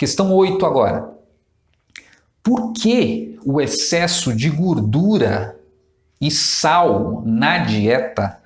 Questão 8 agora. Por que o excesso de gordura e sal na dieta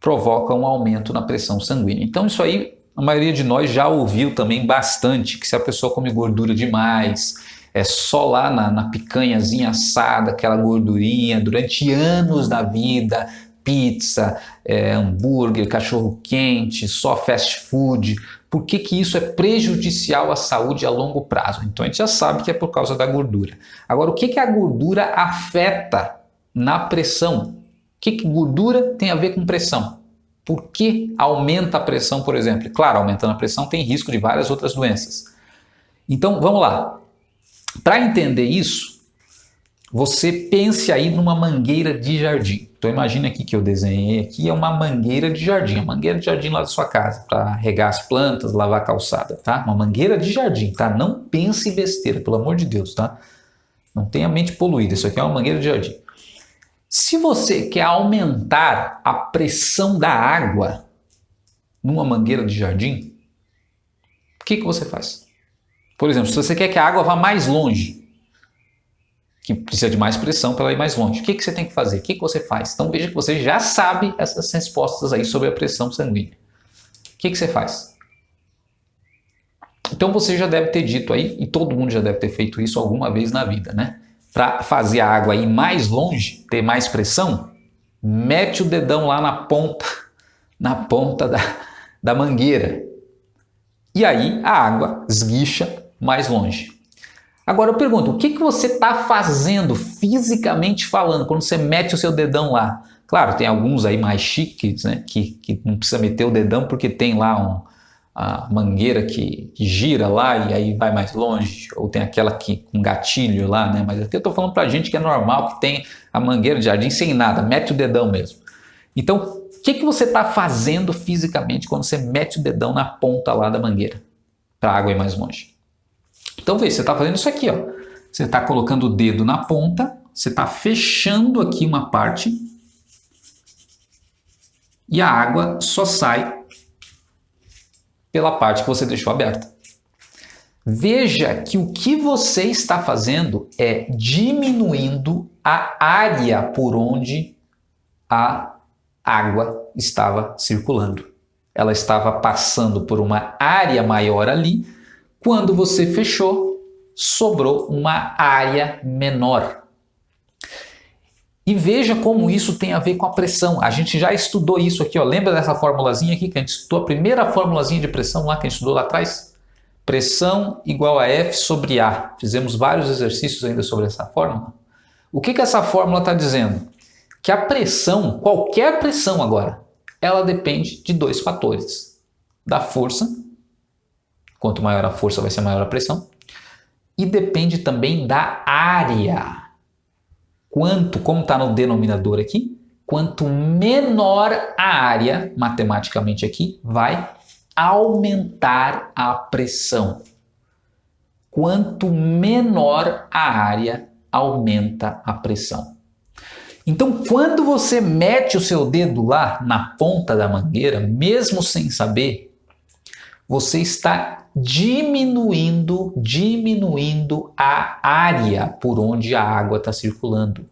provoca um aumento na pressão sanguínea? Então isso aí a maioria de nós já ouviu também bastante, que se a pessoa come gordura demais, é só lá na picanhazinha assada, aquela gordurinha, durante anos da vida, pizza, hambúrguer, cachorro-quente, só fast food. Por que isso é prejudicial à saúde a longo prazo? Então a gente já sabe que é por causa da gordura. Agora, o que a gordura afeta na pressão? O que gordura tem a ver com pressão? Por que aumenta a pressão, por exemplo? Claro, aumentando a pressão tem risco de várias outras doenças. Então, vamos lá. Para entender isso, você pense aí numa mangueira de jardim. Então imagina aqui que eu desenhei aqui, é uma mangueira de jardim. A mangueira de jardim lá da sua casa, para regar as plantas, lavar a calçada, tá? Uma mangueira de jardim, tá? Não pense em besteira, pelo amor de Deus, tá? Não tenha mente poluída, isso aqui é uma mangueira de jardim. Se você quer aumentar a pressão da água numa mangueira de jardim, o que você faz? Por exemplo, se você quer que a água vá mais longe, que precisa de mais pressão para ela ir mais longe, o que você tem que fazer? O que você faz? Então veja que você já sabe essas respostas aí sobre a pressão sanguínea. O que você faz? Então você já deve ter dito aí, e todo mundo já deve ter feito isso alguma vez na vida, né? Para fazer a água ir mais longe, ter mais pressão, mete o dedão lá na ponta da mangueira. E aí a água esguicha mais longe. Agora eu pergunto, o que você está fazendo fisicamente falando quando você mete o seu dedão lá? Claro, tem alguns aí mais chiques, né, que não precisa meter o dedão porque tem lá a mangueira que gira lá e aí vai mais longe, ou tem aquela com gatilho lá, né? Mas aqui eu estou falando para gente que é normal, que tem a mangueira de jardim sem nada, mete o dedão mesmo. Então, o que você está fazendo fisicamente quando você mete o dedão na ponta lá da mangueira para a água ir mais longe? Então, veja, você está fazendo isso aqui, ó. Você está colocando o dedo na ponta, você está fechando aqui uma parte e a água só sai pela parte que você deixou aberta. Veja que o que você está fazendo é diminuindo a área por onde a água estava circulando. Ela estava passando por uma área maior ali. Quando você fechou, sobrou uma área menor. E veja como isso tem a ver com a pressão. A gente já estudou isso aqui, ó. Lembra dessa formulazinha aqui que a gente estudou? A primeira formulazinha de pressão lá que a gente estudou lá atrás? Pressão igual a F sobre A. Fizemos vários exercícios ainda sobre essa fórmula. O que essa fórmula está dizendo? Que a pressão, qualquer pressão agora, ela depende de dois fatores. Da força, quanto maior a força vai ser maior a pressão, e depende também da área. Como está no denominador aqui, quanto menor a área, matematicamente aqui, vai aumentar a pressão. Quanto menor a área, aumenta a pressão. Então, quando você mete o seu dedo lá na ponta da mangueira, mesmo sem saber, você está diminuindo a área por onde a água está circulando.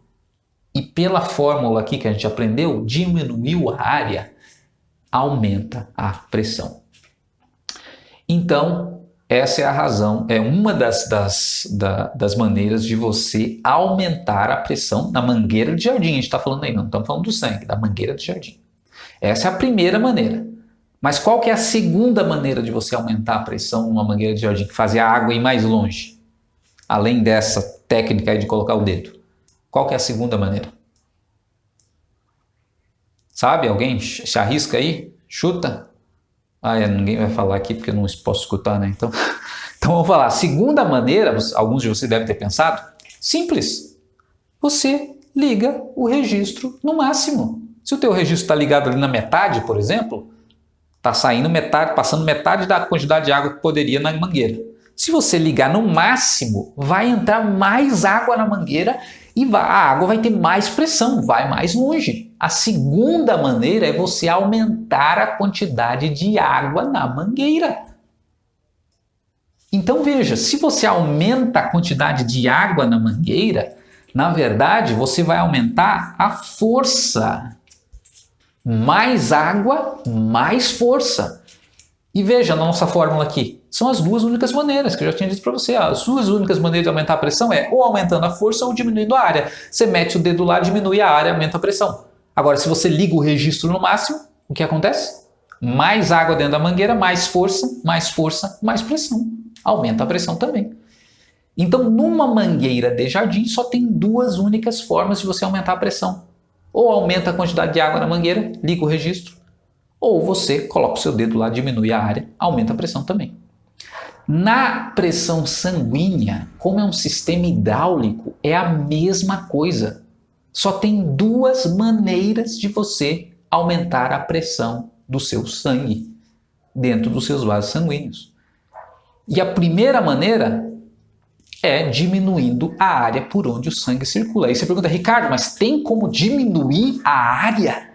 E pela fórmula aqui que a gente aprendeu, diminuiu a área, aumenta a pressão. Então, essa é a razão, é uma das maneiras de você aumentar a pressão na mangueira de jardim. A gente está falando aí, não estamos falando do sangue, da mangueira de jardim. Essa é a primeira maneira. Mas qual que é a segunda maneira de você aumentar a pressão numa mangueira de jardim? Fazer a água ir mais longe? Além dessa técnica aí de colocar o dedo. Qual que é a segunda maneira? Sabe? Alguém se arrisca aí? Chuta? Ninguém vai falar aqui porque eu não posso escutar, né? Então vamos falar. A segunda maneira, alguns de vocês devem ter pensado, simples. Você liga o registro no máximo. Se o teu registro está ligado ali na metade, por exemplo, está saindo metade, passando metade da quantidade de água que poderia na mangueira. Se você ligar no máximo, vai entrar mais água na mangueira e a água vai ter mais pressão, vai mais longe. A segunda maneira é você aumentar a quantidade de água na mangueira. Então veja, se você aumenta a quantidade de água na mangueira, na verdade você vai aumentar a força. Mais água, mais força. E veja a nossa fórmula aqui. São as duas únicas maneiras que eu já tinha dito para você. As duas únicas maneiras de aumentar a pressão é ou aumentando a força ou diminuindo a área. Você mete o dedo lá, diminui a área, aumenta a pressão. Agora, se você liga o registro no máximo, o que acontece? Mais água dentro da mangueira, mais força, mais pressão. Aumenta a pressão também. Então, numa mangueira de jardim, só tem duas únicas formas de você aumentar a pressão. Ou aumenta a quantidade de água na mangueira, liga o registro, ou você coloca o seu dedo lá, diminui a área, aumenta a pressão também. Na pressão sanguínea, como é um sistema hidráulico, é a mesma coisa. Só tem duas maneiras de você aumentar a pressão do seu sangue dentro dos seus vasos sanguíneos. E a primeira maneira é diminuindo a área por onde o sangue circula. Aí você pergunta, Ricardo, mas tem como diminuir a área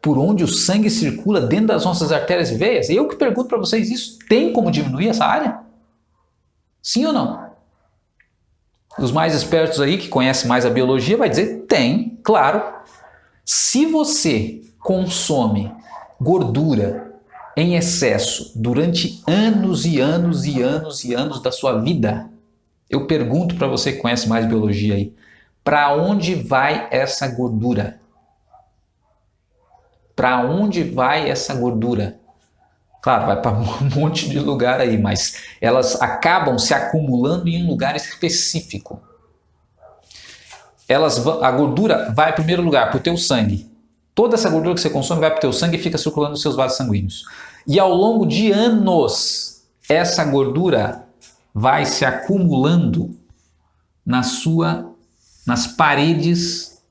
por onde o sangue circula dentro das nossas artérias e veias? Eu que pergunto para vocês isso, tem como diminuir essa área? Sim ou não? Os mais espertos aí, que conhecem mais a biologia, vai dizer, tem, claro. Se você consome gordura em excesso durante anos e anos e anos e anos da sua vida, eu pergunto para você que conhece mais biologia aí, para onde vai essa gordura? Para onde vai essa gordura? Claro, vai para um monte de lugar aí, mas elas acabam se acumulando em um lugar específico. A gordura vai, em primeiro lugar, para o teu sangue. Toda essa gordura que você consome vai para o teu sangue e fica circulando nos seus vasos sanguíneos. E ao longo de anos, essa gordura vai se acumulando nas paredes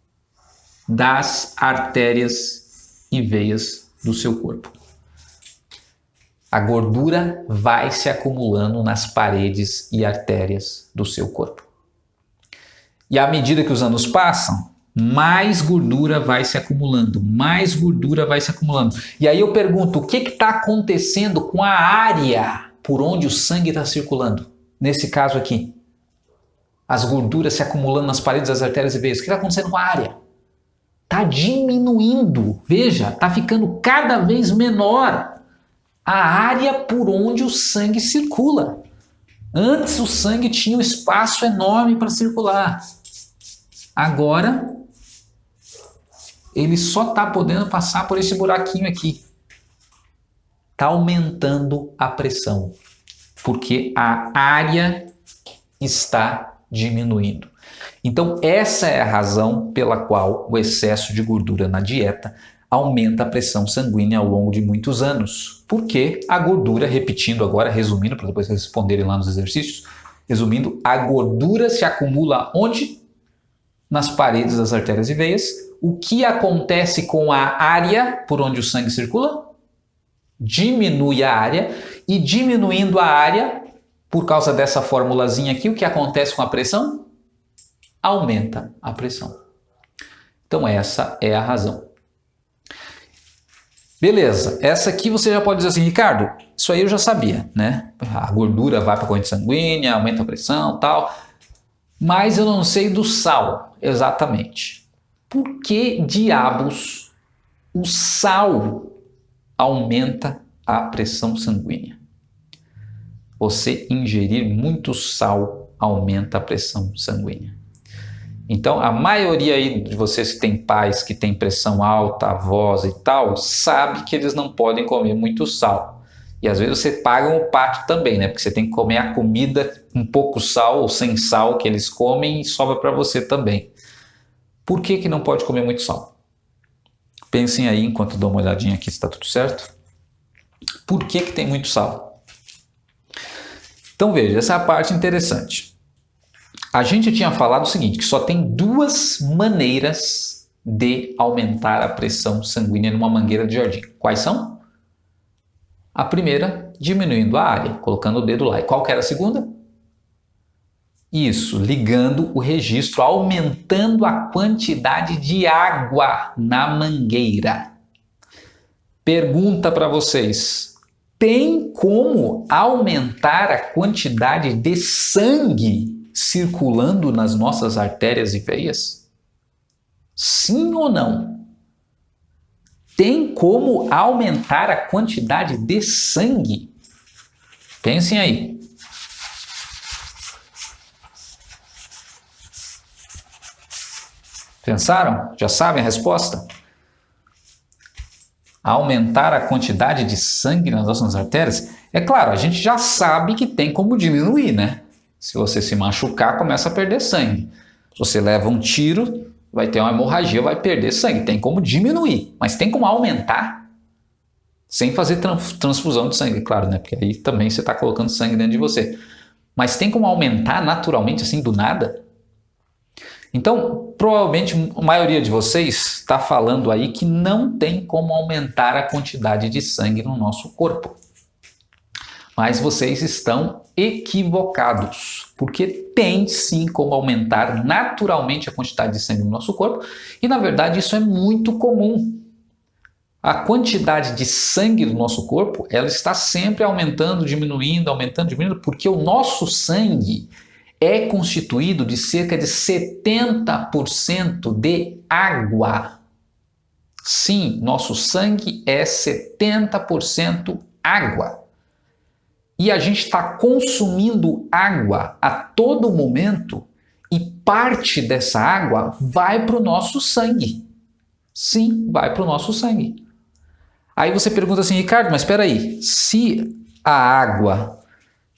das artérias e veias do seu corpo. A gordura vai se acumulando nas paredes e artérias do seu corpo. E à medida que os anos passam, mais gordura vai se acumulando, mais gordura vai se acumulando. E aí eu pergunto, o que está acontecendo com a área por onde o sangue está circulando? Nesse caso aqui, as gorduras se acumulando nas paredes das artérias e veias. O que está acontecendo com a área? Está diminuindo. Veja, está ficando cada vez menor a área por onde o sangue circula. Antes o sangue tinha um espaço enorme para circular. Agora ele só está podendo passar por esse buraquinho aqui. Está aumentando a pressão, porque a área está diminuindo. Então essa é a razão pela qual o excesso de gordura na dieta aumenta a pressão sanguínea ao longo de muitos anos. Porque a gordura, repetindo agora, resumindo, para depois responderem lá nos exercícios, resumindo, a gordura se acumula onde? Nas paredes das artérias e veias. O que acontece com a área por onde o sangue circula? Diminui a área, e diminuindo a área, por causa dessa formulazinha aqui, o que acontece com a pressão? Aumenta a pressão. Então essa é a razão. Beleza, essa aqui você já pode dizer assim, Ricardo, isso aí eu já sabia, né? A gordura vai para a corrente sanguínea, aumenta a pressão e tal, mas eu não sei do sal exatamente. Por que diabos o sal aumenta a pressão sanguínea? Você ingerir muito sal aumenta a pressão sanguínea. Então, a maioria aí de vocês que têm pais que têm pressão alta, avós e tal, sabe que eles não podem comer muito sal. E às vezes você paga um pato também, né? Porque você tem que comer a comida com pouco sal ou sem sal que eles comem e sobra para você também. Por que não pode comer muito sal? Pensem aí enquanto eu dou uma olhadinha aqui se está tudo certo. Por que tem muito sal? Então veja, essa é a parte interessante. A gente tinha falado o seguinte, que só tem duas maneiras de aumentar a pressão sanguínea numa mangueira de jardim. Quais são? A primeira, diminuindo a área, colocando o dedo lá. E qual que era a segunda? Isso, ligando o registro, aumentando a quantidade de água na mangueira. Pergunta para vocês, tem como aumentar a quantidade de sangue circulando nas nossas artérias e veias? Sim ou não? Tem como aumentar a quantidade de sangue? Pensem aí. Pensaram? Já sabem a resposta? Aumentar a quantidade de sangue nas nossas artérias? É claro, a gente já sabe que tem como diminuir, né? Se você se machucar, começa a perder sangue. Se você leva um tiro, vai ter uma hemorragia, vai perder sangue. Tem como diminuir, mas tem como aumentar sem fazer transfusão de sangue, claro, né? Porque aí também você está colocando sangue dentro de você. Mas tem como aumentar naturalmente, assim, do nada? Então, provavelmente a maioria de vocês está falando aí que não tem como aumentar a quantidade de sangue no nosso corpo. Mas vocês estão equivocados, porque tem sim como aumentar naturalmente a quantidade de sangue no nosso corpo, e na verdade isso é muito comum. A quantidade de sangue do nosso corpo, ela está sempre aumentando, diminuindo, porque o nosso sangue é constituído de cerca de 70% de água. Sim, nosso sangue é 70% água. E a gente está consumindo água a todo momento e parte dessa água vai para o nosso sangue. Sim, vai para o nosso sangue. Aí você pergunta assim, Ricardo, mas espera aí, se a água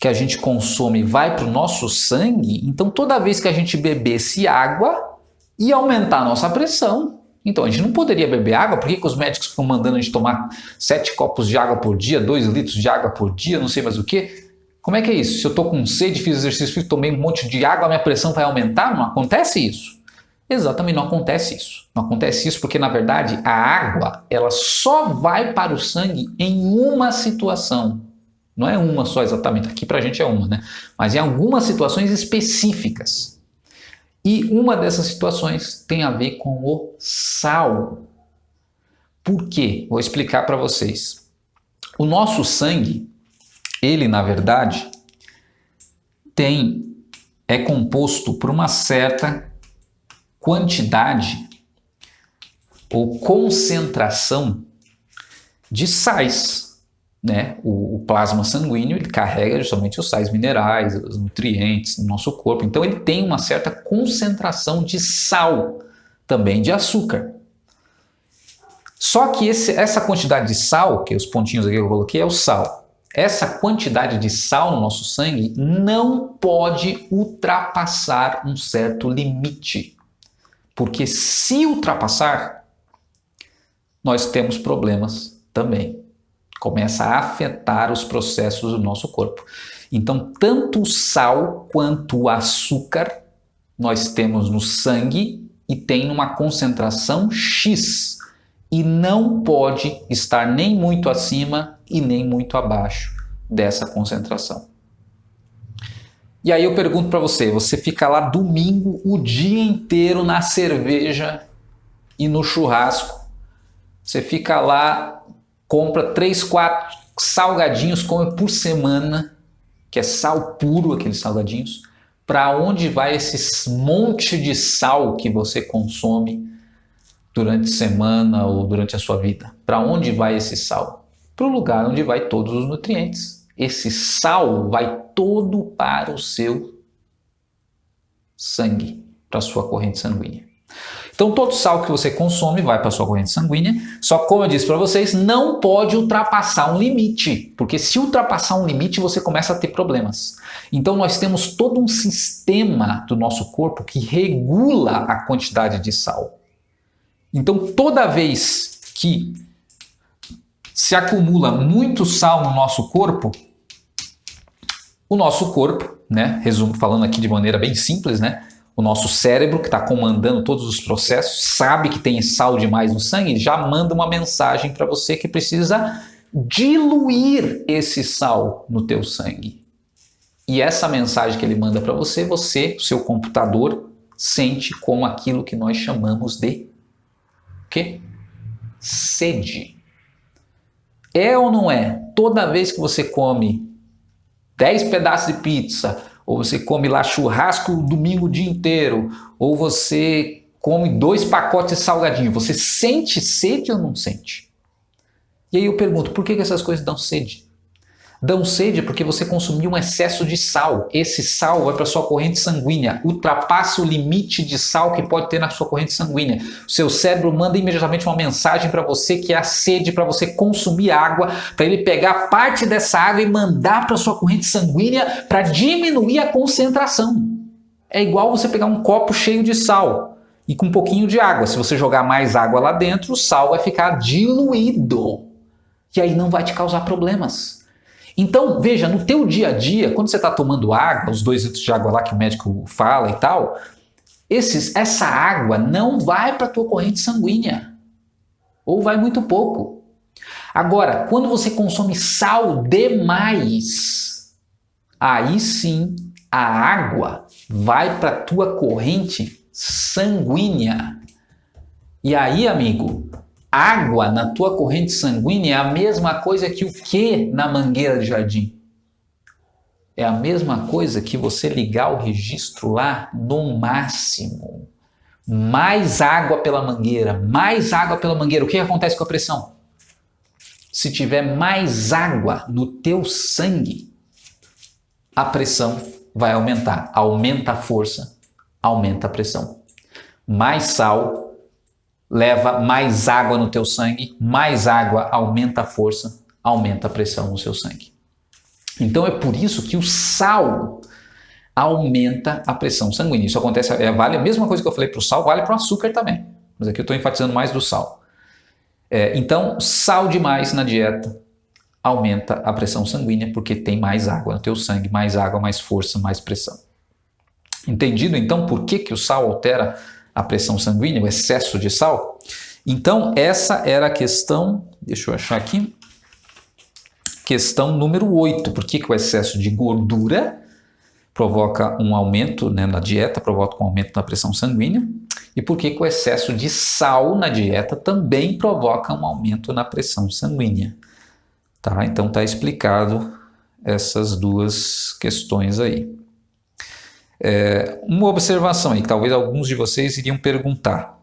que a gente consome vai para o nosso sangue, então toda vez que a gente bebesse água, ia aumentar a nossa pressão. Então a gente não poderia beber água, por que os médicos ficam mandando a gente tomar 7 copos de água por dia, 2 litros de água por dia, não sei mais o que? Como é que é isso? Se eu estou com sede, fiz exercício, tomei um monte de água, a minha pressão vai aumentar? Não acontece isso. Exatamente, não acontece isso. Não acontece isso porque, na verdade, a água ela só vai para o sangue em uma situação. Não é uma só exatamente, aqui pra gente é uma, né? Mas em algumas situações específicas. E uma dessas situações tem a ver com o sal. Por quê? Vou explicar para vocês. O nosso sangue, ele na verdade, é composto por uma certa quantidade ou concentração de sais. Né? O plasma sanguíneo ele carrega justamente os sais minerais, os nutrientes do nosso corpo. Então ele tem uma certa concentração de sal, também de açúcar. Só que essa quantidade de sal, que os pontinhos aqui que eu coloquei, é o sal. Essa quantidade de sal no nosso sangue não pode ultrapassar um certo limite. Porque se ultrapassar, nós temos problemas também. Começa a afetar os processos do nosso corpo. Então, tanto o sal quanto o açúcar nós temos no sangue e tem uma concentração X e não pode estar nem muito acima e nem muito abaixo dessa concentração. E aí eu pergunto para você, você fica lá domingo o dia inteiro na cerveja e no churrasco, você fica lá, compra 3, 4 salgadinhos, come por semana, que é sal puro, aqueles salgadinhos. Para onde vai esse monte de sal que você consome durante a semana ou durante a sua vida? Para onde vai esse sal? Para o lugar onde vai todos os nutrientes. Esse sal vai todo para o seu sangue, para a sua corrente sanguínea. Então todo sal que você consome vai para a sua corrente sanguínea, só que como eu disse para vocês, não pode ultrapassar um limite, porque se ultrapassar um limite você começa a ter problemas. Então nós temos todo um sistema do nosso corpo que regula a quantidade de sal. Então toda vez que se acumula muito sal no nosso corpo, o nosso corpo, né, falando aqui de maneira bem simples, né, o nosso cérebro, que está comandando todos os processos, sabe que tem sal demais no sangue, já manda uma mensagem para você que precisa diluir esse sal no teu sangue. E essa mensagem que ele manda para você, o seu computador, sente como aquilo que nós chamamos de quê? Sede. É ou não é? Toda vez que você come 10 pedaços de pizza, ou você come lá churrasco o domingo o dia inteiro, ou você come 2 pacotes de salgadinho, você sente sede ou não sente? E aí eu pergunto, por que essas coisas dão sede? Dão sede porque você consumiu um excesso de sal. Esse sal vai para a sua corrente sanguínea, ultrapassa o limite de sal que pode ter na sua corrente sanguínea. O seu cérebro manda imediatamente uma mensagem para você que é a sede, para você consumir água, para ele pegar parte dessa água e mandar para a sua corrente sanguínea para diminuir a concentração. É igual você pegar um copo cheio de sal e com um pouquinho de água. Se você jogar mais água lá dentro, o sal vai ficar diluído. E aí não vai te causar problemas. Então, veja, no teu dia a dia, quando você está tomando água, os 2 litros de água lá que o médico fala e tal, essa água não vai para a tua corrente sanguínea. Ou vai muito pouco. Agora, quando você consome sal demais, aí sim a água vai para a tua corrente sanguínea. E aí, amigo, água na tua corrente sanguínea é a mesma coisa que o que na mangueira de jardim? É a mesma coisa que você ligar o registro lá no máximo. Mais água pela mangueira, mais água pela mangueira. O que acontece com a pressão? Se tiver mais água no teu sangue, a pressão vai aumentar. Aumenta a força, aumenta a pressão. Mais sal leva mais água no teu sangue, mais água aumenta a força, aumenta a pressão no seu sangue. Então é por isso que o sal aumenta a pressão sanguínea. Isso acontece, vale a mesma coisa que eu falei para o sal, vale para o açúcar também. Mas aqui eu estou enfatizando mais do sal. Então, sal demais na dieta aumenta a pressão sanguínea porque tem mais água no teu sangue, mais água, mais força, mais pressão. Entendido então por que o sal altera a pressão sanguínea, o excesso de sal? Então, essa era a questão, deixa eu achar aqui, questão número 8. Por que o excesso de gordura provoca um aumento, né, na dieta, provoca um aumento na pressão sanguínea? E por que o excesso de sal na dieta também provoca um aumento na pressão sanguínea? Tá? Então, está explicado essas 2 questões aí. Uma observação aí, que talvez alguns de vocês iriam perguntar.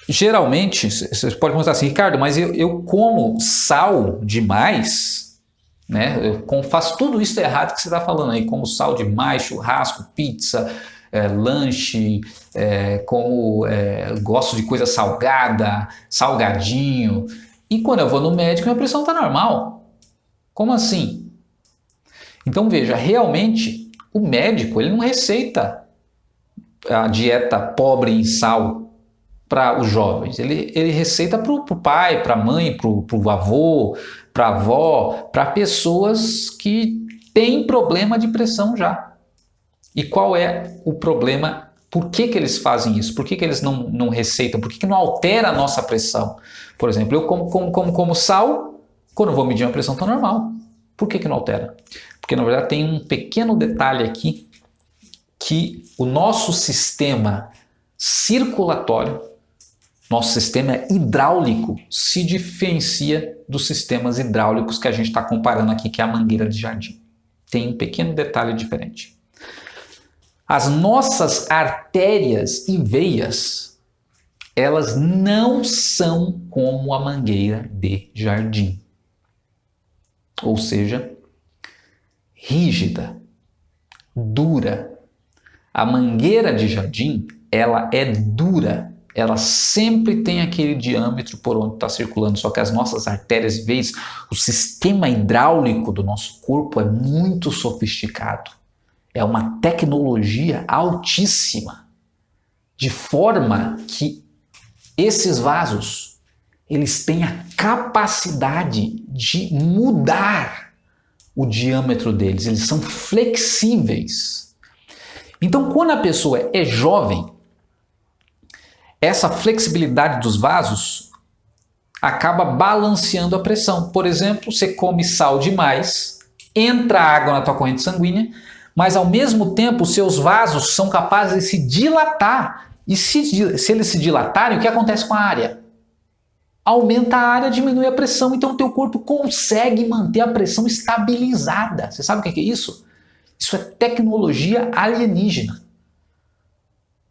Geralmente, você pode perguntar assim, Ricardo, mas eu como sal demais, né? Eu faço tudo isso errado que você está falando aí, como sal demais, churrasco, pizza, lanche, gosto de coisa salgada, salgadinho, e quando eu vou no médico, minha pressão está normal. Como assim? Então veja, realmente o médico ele não receita a dieta pobre em sal para os jovens. Ele receita para o pai, para a mãe, para o avô, para a avó, para pessoas que têm problema de pressão já. E qual é o problema? Por que eles fazem isso? Por que eles não receitam? Por que não altera a nossa pressão? Por exemplo, eu como sal, quando eu vou medir a pressão está normal. Por que não altera? Porque na verdade tem um pequeno detalhe aqui que o nosso sistema circulatório, nosso sistema hidráulico se diferencia dos sistemas hidráulicos que a gente está comparando aqui, que é a mangueira de jardim. Tem um pequeno detalhe diferente. As nossas artérias e veias, elas não são como a mangueira de jardim. Ou seja, rígida, dura. A mangueira de jardim, ela é dura, ela sempre tem aquele diâmetro por onde está circulando, só que as nossas artérias e veias, o sistema hidráulico do nosso corpo é muito sofisticado. É uma tecnologia altíssima, de forma que esses vasos, eles têm a capacidade de mudar o diâmetro deles, eles são flexíveis. Então, quando a pessoa é jovem, essa flexibilidade dos vasos acaba balanceando a pressão. Por exemplo, você come sal demais, entra água na tua corrente sanguínea, mas ao mesmo tempo os seus vasos são capazes de se dilatar. E se eles se dilatarem, o que acontece com a área? aumenta a área, diminui a pressão, então o teu corpo consegue manter a pressão estabilizada. Você sabe o que é isso? Isso é tecnologia alienígena.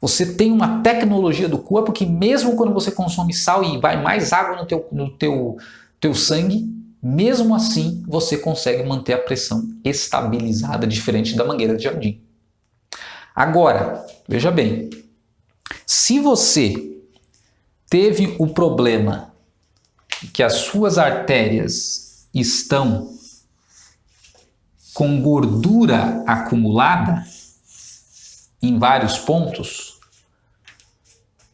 Você tem uma tecnologia do corpo que mesmo quando você consome sal e vai mais água no teu sangue, mesmo assim você consegue manter a pressão estabilizada, diferente da mangueira de jardim. Agora, veja bem, se você teve o problema que as suas artérias estão com gordura acumulada em vários pontos,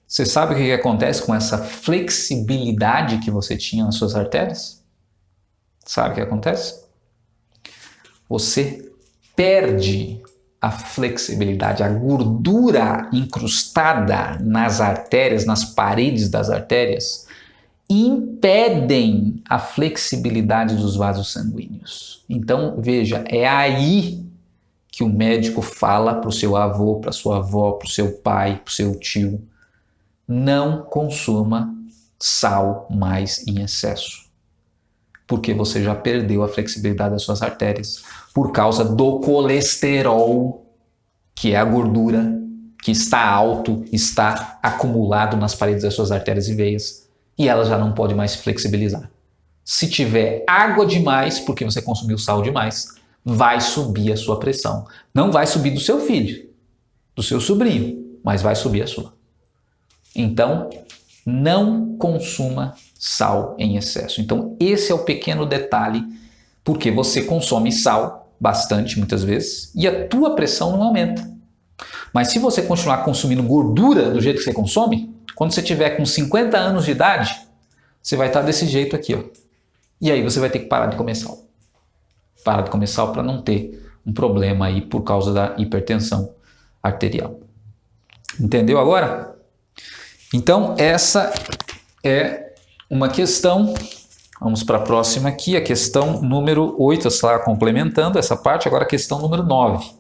você sabe o que acontece com essa flexibilidade que você tinha nas suas artérias? Sabe o que acontece? Você perde a flexibilidade, a gordura incrustada nas artérias, nas paredes das artérias, impedem a flexibilidade dos vasos sanguíneos. Então, veja, é aí que o médico fala para o seu avô, para a sua avó, para o seu pai, para o seu tio: não consuma sal mais em excesso, porque você já perdeu a flexibilidade das suas artérias por causa do colesterol, que é a gordura que está alto, está acumulado nas paredes das suas artérias e veias, e ela já não pode mais flexibilizar. Se tiver água demais, porque você consumiu sal demais, vai subir a sua pressão. Não vai subir do seu filho, do seu sobrinho, mas vai subir a sua. Então, não consuma sal em excesso. Então, esse é o pequeno detalhe, porque você consome sal bastante, muitas vezes, e a tua pressão não aumenta. Mas se você continuar consumindo gordura do jeito que você consome, quando você tiver com 50 anos de idade, você vai estar desse jeito aqui, ó. E aí você vai ter que parar de comer sal. Parar de comer sal para não ter um problema aí por causa da hipertensão arterial. Entendeu agora? Então, essa é uma questão. Vamos para a próxima aqui, a questão número 8, está complementando essa parte, agora a questão número 9.